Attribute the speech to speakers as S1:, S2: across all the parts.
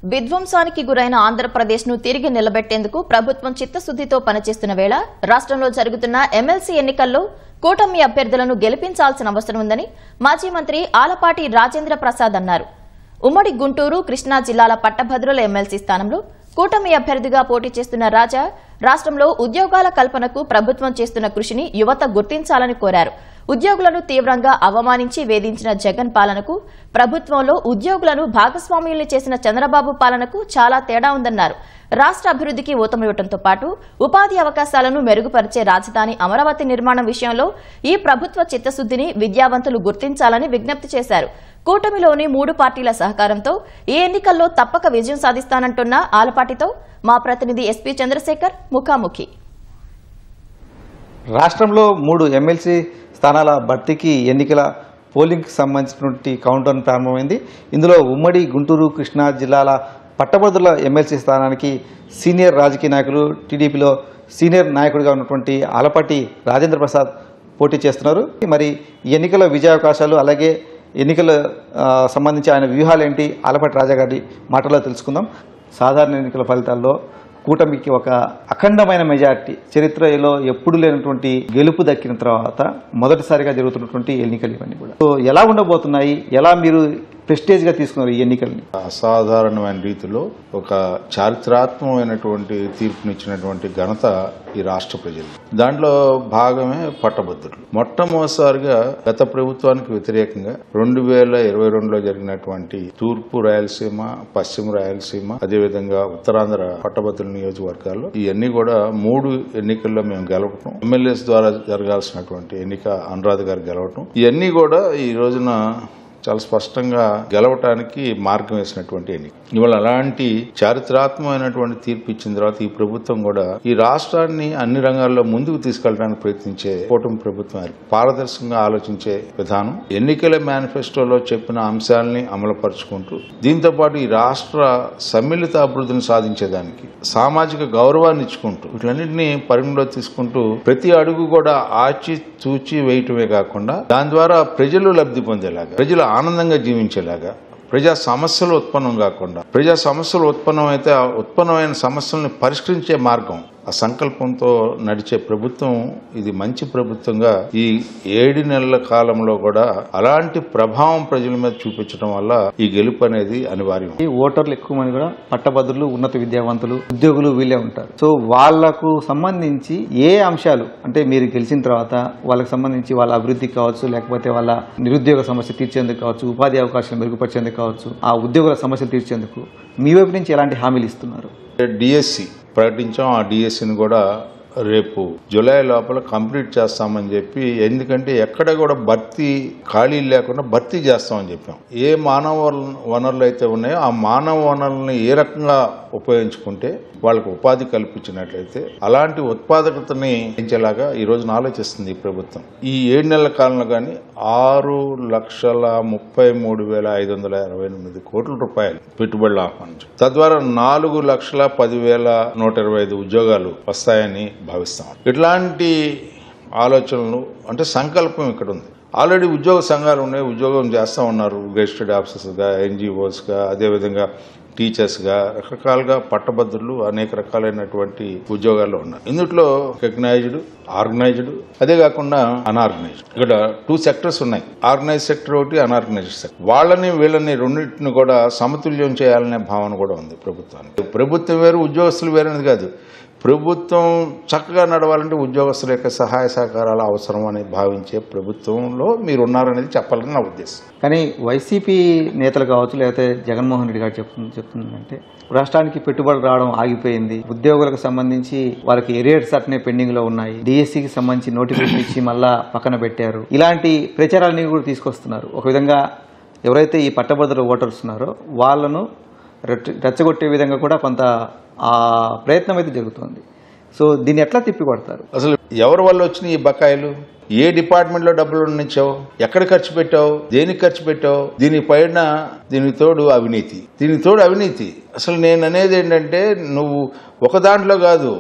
S1: విధ్వంసానికి గురైన ఆంధ్రప్రదేశ్ను తిరిగి నిలబెట్టేందుకు ప్రభుత్వం చిత్తశుద్దితో పనిచేస్తున్న వేళ రాష్ట్రంలో జరుగుతున్న ఎమ్మెల్సీ ఎన్నికల్లో కూటమి అభ్యర్థులను గెలిపించాల్సిన అవసరం ఉందని మాజీ మంత్రి ఆలపాటి రాజేంద్ర ప్రసాద్ అన్నారు. ఉమ్మడి గుంటూరు, కృష్ణా జిల్లాల పట్టభద్రుల ఎమ్మెల్సీ స్థానంలో కూటమి అభ్యర్థిగా పోటీ చేస్తున్న రాజా రాష్ట్రంలో ఉద్యోగాల కల్పనకు ప్రభుత్వం చేస్తున్న కృషిని యువత గుర్తించాలని కోరారు. ఉద్యోగులను తీవ్రంగా అవమానించి వేధించిన జగన్ పాలనకు, ప్రభుత్వంలో ఉద్యోగులను భాగస్వామ్యుల్ని చేసిన చంద్రబాబు పాలనకు చాలా తేడా ఉందన్నారు. రాష్ట్ర అభివృద్ధికి ఊతమివ్వడంతో పాటు ఉపాధి అవకాశాలను మెరుగుపరిచే రాజధాని అమరావతి నిర్మాణం విషయంలో ఈ ప్రభుత్వ చిత్తశుద్దిని విద్యావంతులు గుర్తించాలని విజ్ఞప్తి చేశారు. కూటమిలోని 3 పార్టీల సహకారంతో ఈ ఎన్నికల్లో తప్పక విజయం సాధిస్తానంటున్న ఆలపాటితో మా ప్రతినిధి ఎస్పీ చంద్రశేఖర్ ముఖాముఖి.
S2: రాష్ట్రంలో 3 ఎమ్మెల్సీ స్థానాల భర్తీకి ఎన్నికల పోలింగ్కి సంబంధించినటువంటి కౌంటర్ ప్రారంభమైంది. ఇందులో ఉమ్మడి గుంటూరు, కృష్ణా జిల్లాల పట్టభద్రుల ఎమ్మెల్సీ స్థానానికి సీనియర్ రాజకీయ నాయకులు, టీడీపీలో సీనియర్ నాయకుడిగా ఉన్నటువంటి ఆలపాటి రాజేంద్ర ప్రసాద్ పోటీ చేస్తున్నారు. మరి ఈ ఎన్నికల విజయావకాశాలు, అలాగే ఎన్నికల సంబంధించి ఆయన వ్యూహాలు ఏంటి, ఆలపాటి రాజా గారి మాటల్లో తెలుసుకుందాం. సాధారణ ఎన్నికల ఫలితాల్లో కూటమికి ఒక అఖండమైన మెజార్టీ, చరిత్రలో ఎప్పుడు లేనటువంటి గెలుపు దక్కిన తర్వాత మొదటిసారిగా జరుగుతున్నటువంటి ఎన్నికలు ఇవన్నీ కూడా. సో ఎలా ఉండబోతున్నాయి, ఎలా మీరు ప్రెస్టేజ్ గా తీసుకున్నారు ఈ ఎన్నికల్ని?
S3: అసాధారణమైన రీతిలో ఒక చారిత్రాత్మకమైనటువంటి తీర్పునిచ్చినటువంటి ఘనత ఈ రాష్ట్ర ప్రజలు. దాంట్లో భాగమే పట్టభద్రులు. మొట్టమొదటిసారిగా గత ప్రభుత్వానికి వ్యతిరేకంగా 2022లో జరిగినటువంటి తూర్పు రాయలసీమ, పశ్చిమ రాయలసీమ, అదేవిధంగా ఉత్తరాంధ్ర పట్టభద్రుల నియోజకవర్గాల్లో ఇవన్నీ కూడా 3 ఎన్నికల్లో మేము గెలవటం, ఎమ్మెల్యేస్ ద్వారా జరగాల్సినటువంటి ఎన్నిక అనురాధ గారు గెలవటం, ఇవన్నీ కూడా ఈ రోజున చాలా స్పష్టంగా గెలవటానికి మార్గం వేసినటువంటి ఎన్నిక. ఇవాళ అలాంటి చారిత్రాత్మకమైనటువంటి తీర్పు ఇచ్చిన తర్వాత ఈ ప్రభుత్వం కూడా ఈ రాష్ట్రాన్ని అన్ని రంగాల్లో ముందుకు తీసుకెళ్ళడానికి ప్రయత్నించే కూటమి ప్రభుత్వం పారదర్శకంగా ఆలోచించే విధానం, ఎన్నికల మేనిఫెస్టోలో చెప్పిన అంశాలని అమలుపరుచుకుంటూ దీంతో పాటు ఈ రాష్ట్ర సమ్మిళిత అభివృద్ధిని సాధించేదానికి సామాజిక గౌరవాన్ని ఇచ్చుకుంటూ వీటన్నింటినీ పరిగణలో తీసుకుంటూ ప్రతి అడుగు కూడా ఆచి తూచి వేయటమే కాకుండా దాని ద్వారా ప్రజలు లబ్ధి పొందేలాగా, ప్రజలు ఆనందంగా జీవించేలాగా, ప్రజా సమస్యలు ఉత్పన్నం కాకుండా, ప్రజా సమస్యలు ఉత్పన్నమైతే ఆ ఉత్పన్నమైన సమస్యలను పరిష్కరించే మార్గం, ఆ సంకల్పంతో నడిచే ప్రభుత్వం ఇది. మంచి ప్రభుత్వంగా ఈ 7 నెలల కాలంలో కూడా అలాంటి ప్రభావం ప్రజల మీద చూపించడం వల్ల ఈ గెలుపు అనేది అనివార్యం.
S2: ఈ ఓటర్లు ఎక్కువ మంది కూడా పట్టభద్రులు, ఉన్నత విద్యావంతులు, ఉద్యోగులు వీళ్ళే ఉంటారు. సో వాళ్లకు సంబంధించి ఏ అంశాలు, అంటే మీరు గెలిచిన తర్వాత వాళ్ళకి సంబంధించి వాళ్ళ అభివృద్ధికి కావచ్చు, లేకపోతే వాళ్ళ నిరుద్యోగ సమస్య తీర్చేందుకు కావచ్చు, ఉపాధి అవకాశాలు మెరుగుపరిచేందుకు కావచ్చు, ఆ ఉద్యోగుల సమస్యలు తీర్చేందుకు మీ వైపు నుంచి ఎలాంటి హామీలు ఇస్తున్నారు?
S3: డిఎస్సి ప్రకటించాం. ఆ డిఎస్సిని కూడా రేపు జూలై లోపల కంప్లీట్ చేస్తామని చెప్పి, ఎందుకంటే ఎక్కడ కూడా భర్తీ ఖాళీ లేకుండా భర్తీ చేస్తామని చెప్పాం. ఏ మానవ వనరులు అయితే ఉన్నాయో ఆ మానవ వనరులను ఏ రకంగా ఉపయోగించుకుంటే వాళ్ళకు ఉపాధి కల్పించినట్లయితే అలాంటి ఉత్పాదకతని పెంచేలాగా ఈ రోజున ఆలోచిస్తుంది ఈ ప్రభుత్వం. ఈ 7 నెలల కాలంలో కానీ 6,33,528 కోట్ల రూపాయలు పెట్టుబడులు ఆహ్వానించాం. తద్వారా 4,10,125 ఉద్యోగాలు వస్తాయని భావిస్తాం. ఇట్లాంటి ఆలోచనలు అంటే సంకల్పం ఇక్కడ ఉంది. ఆల్రెడీ ఉద్యోగ సంఘాలు ఉన్నాయి, ఉద్యోగం చేస్తూ ఉన్నారు. గెజిటెడ్ ఆఫీసర్స్గా, ఎన్జిఓస్గా, అదేవిధంగా టీచర్స్గా, రకరకాలుగా పట్టభద్రులు అనేక రకాలైనటువంటి ఉద్యోగాల్లో ఉన్నారు. ఇందులో రికగ్నైజ్డ్, ఆర్గనైజ్డ్, అదే కాకుండా అన్ఆర్గనైజ్డ్. ఇక్కడ 2 సెక్టర్స్ ఉన్నాయి. ఆర్గనైజ్ సెక్టర్ ఒకటి, అన్ఆర్గనైజ్డ్ సెక్టర్. వాళ్ళని వీళ్ళని రెండింటిని కూడా సమతుల్యం చేయాలనే భావన కూడా ఉంది ప్రభుత్వానికి. ప్రభుత్వం వేరు, ఉద్యోగస్తులు వేరు అనేది కాదు. ప్రభుత్వం చక్కగా నడవాలంటే ఉద్యోగస్తుల యొక్క సహాయ సహకారాలు అవసరం అని భావించే ప్రభుత్వంలో మీరు ఉన్నారనేది చెప్పాలని నా ఉద్దేశం.
S2: కానీ వైసీపీ నేతలు కావచ్చు, లేకపోతే జగన్మోహన్ రెడ్డి గారు చెప్తుందంటే రాష్ట్రానికి పెట్టుబడులు రావడం ఆగిపోయింది, ఉద్యోగులకు సంబంధించి వాళ్ళకి ఎరియర్స్ అట్నే పెండింగ్ లో ఉన్నాయి, డిఎస్సికి సంబంధించి నోటిఫికేషన్ ఇచ్చి మళ్ళా పక్కన పెట్టారు, ఇలాంటి ప్రచారాలని కూడా తీసుకొస్తున్నారు. ఒక విధంగా ఎవరైతే ఈ పట్టభద్రుల ఓటర్స్ ఉన్నారో వాళ్ళను రెచ్చగొట్టే విధంగా కూడా కొంత ఆ ప్రయత్నం అయితే జరుగుతుంది. సో దీన్ని ఎట్లా తిప్పికొడతారు?
S3: అసలు ఎవరి వల్ల వచ్చినాయి ఈ బకాయిలు? ఏ డిపార్ట్మెంట్లో డబ్బులు ఉంచావు? ఎక్కడ ఖర్చు పెట్టావు? దేనికి ఖర్చు పెట్టావు? దీనికి తోడు అవినీతి. అసలు నేను అనేది ఏంటంటే, నువ్వు ఒక దాంట్లో కాదు,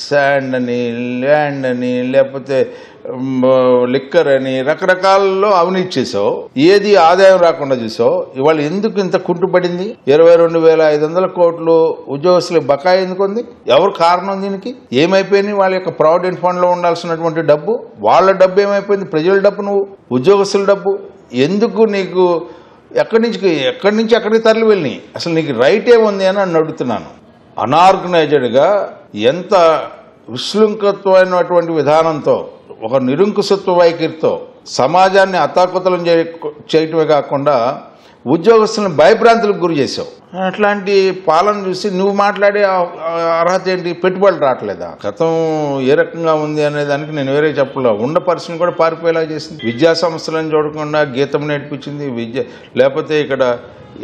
S3: శాండ్ అని, ల్యాండ్ అని, లేకపోతే లిక్కర్ అని రకరకాలలో అవినీతి చేసావు. ఏది ఆదాయం రాకుండా చూసావు. ఇవాళ ఎందుకు ఇంత కుంటుపడింది? 22,500 కోట్లు ఉద్యోగస్తుల బకాయి ఎందుకు ఉంది? ఎవరు కారణం దీనికి? ఏమైపోయింది? వాళ్ళ యొక్క ప్రావిడెంట్ ఫండ్ లో ఉండాల్సినటువంటి డబ్బు, వాళ్ళ డబ్బు ఏమైపోయింది? ప్రజల డబ్బు, నువ్వు ఉద్యోగస్తుల డబ్బు ఎందుకు? నీకు ఎక్కడి నుంచి ఎక్కడికి తరలి వెళ్ళి అసలు నీకు రైట్ ఏముంది అని నన్ను అడుగుతున్నాను. అనార్గనైజ్డ్గా ఎంత విశృంఖత్వమైనటువంటి విధానంతో, ఒక నిరంకుశత్వ వైఖరితో సమాజాన్ని అతాకుతలం చేయటమే కాకుండా ఉద్యోగస్తులను భయభ్రాంతులకు గురి చేసావు. అట్లాంటి పాలన చూసి నువ్వు మాట్లాడే అర్హత ఏంటి? పెట్టుబడులు రావట్లేదా? గతం ఏ రకంగా ఉంది అనే దానికి నేను వేరే చెప్పలే. ఉన్న పరిస్థితిని కూడా పారిపోయేలా చేసింది. విద్యా సంస్థలను చూడకుండా గీతం నేర్పించింది. లేకపోతే ఇక్కడ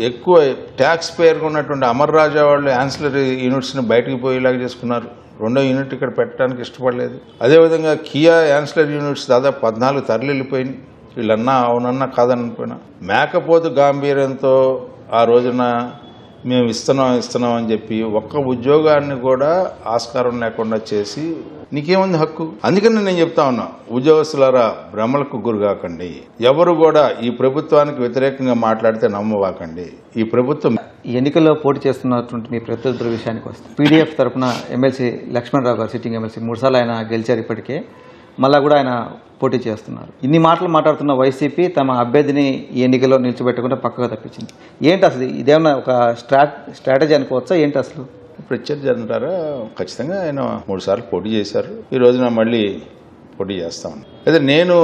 S3: ఎక్కువ ట్యాక్స్ పేరుగా ఉన్నటువంటి అమర్ రాజా వాళ్ళు యాన్సిలరీ యూనిట్స్ని బయటకు పోయేలాగా చేసుకున్నారు. 2వ యూనిట్ ఇక్కడ పెట్టడానికి ఇష్టపడలేదు. అదేవిధంగా కియా యాన్సిలరీ యూనిట్స్ దాదాపు 14 తరలి వెళ్ళిపోయినాయి. వీళ్ళన్నా అవునన్నా కాదనిపోయినా మేకపోతు గాంభీర్యంతో ఆ రోజున మేము ఇస్తున్నాం అని చెప్పి ఒక్క ఉద్యోగాన్ని కూడా ఆస్కారం లేకుండా చేసి నీకేముంది హక్కు? అందుకని నేను చెప్తా ఉన్నా, ఉద్యోగస్తులారా భ్రమలకు గురి కాకండి. ఎవరు కూడా ఈ ప్రభుత్వానికి వ్యతిరేకంగా మాట్లాడితే నమ్మవాకండి. ఈ ప్రభుత్వం
S2: ఎన్నికల్లో పోటీ చేస్తున్నటువంటి మీ ప్రత్యర్థుల విషయానికి వస్తుంది. పీడీఎఫ్ తరఫున ఎమ్మెల్సీ లక్ష్మణరావు గారు, సిట్టింగ్ ఎమ్మెల్సీ 3 సార్లు ఆయన గెలిచారు. ఇప్పటికే మళ్ళా కూడా ఆయన పోటీ చేస్తున్నారు. ఇన్ని మాటలు మాట్లాడుతున్న వైసీపీ తమ అభ్యర్థిని ఈ ఎన్నికల్లో నిలిచిపెట్టకుండా పక్కగా తప్పించింది. ఏంటి అసలు ఇదేమన్నా ఒక స్ట్రాటజీ అనుకోవచ్చా? ఏంటి అసలు
S3: ప్రత్యర్థి అంటారా? ఖచ్చితంగా ఆయన 3 సార్లు పోటీ చేశారు. ఈ రోజున మళ్ళీ పోటీ చేస్తాను. అయితే నేను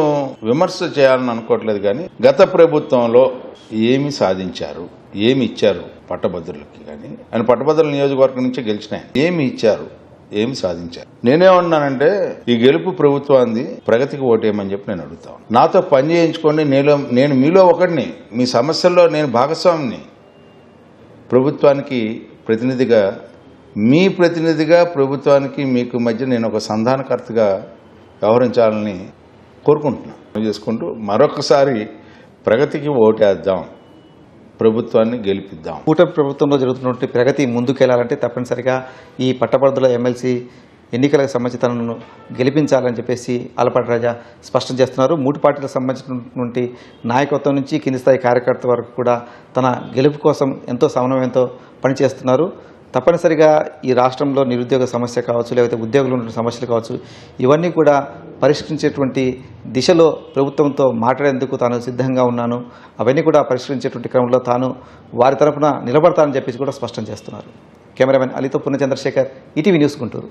S3: విమర్శ చేయాలని అనుకోవట్లేదు, కానీ గత ప్రభుత్వంలో ఏమి సాధించారు, ఏమి ఇచ్చారు పట్టభద్రులకి? కానీ ఆయన పట్టభద్రుల నియోజకవర్గం నుంచి గెలిచినాయి. ఏమి ఇచ్చారు, ఏమి సాధించారు? నేనేమన్నానంటే ఈ గెలుపు ప్రభుత్వాన్ని, ప్రగతికి ఓటేయమని చెప్పి నేను అడుగుతాను. నాతో పని చేయించుకోండి. నేను మీలో ఒకడిని, మీ సమస్యల్లో నేను భాగస్వామిని. ప్రభుత్వానికి ప్రతినిధిగా, మీ ప్రతినిధిగా ప్రభుత్వానికి మీకు మధ్య నేను ఒక సంధానకర్తగా వ్యవహరించాలని కోరుకుంటున్నాను. చేసుకుంటూ మరొకసారి ప్రగతికి ఓటేద్దాం, ప్రభుత్వాన్ని గెలిపిద్దాం.
S2: కూటమి ప్రభుత్వంలో జరుగుతున్నటువంటి ప్రగతి ముందుకెళ్లాలంటే తప్పనిసరిగా ఈ పట్టభద్రుల ఎమ్మెల్సీ ఎన్నికలకు సంబంధించి తనను గెలిపించాలని చెప్పేసి ఆలపాటి రాజా స్పష్టం చేస్తున్నారు. 3 పార్టీలకు సంబంధించినటువంటి నాయకత్వం నుంచి కింది స్థాయి కార్యకర్త వరకు కూడా తన గెలుపు కోసం ఎంతో సమన్వయంతో పనిచేస్తున్నారు. తప్పనిసరిగా ఈ రాష్ట్రంలో నిరుద్యోగ సమస్య కావచ్చు, లేకపోతే ఉద్యోగులు ఉన్న సమస్యలు కావచ్చు, ఇవన్నీ కూడా పరిష్కరించేటువంటి దిశలో ప్రభుత్వంతో మాట్లాడేందుకు తాను సిద్ధంగా ఉన్నాను. అవన్నీ కూడా పరిష్కరించేటువంటి క్రమంలో తాను వారి తరఫున నిలబడతానని చెప్పేసి కూడా స్పష్టం చేస్తున్నారు. కెమెరామెన్ అలీతో పూర్ణ చంద్రశేఖర్, ఈటీవీ న్యూస్, గుంటూరు.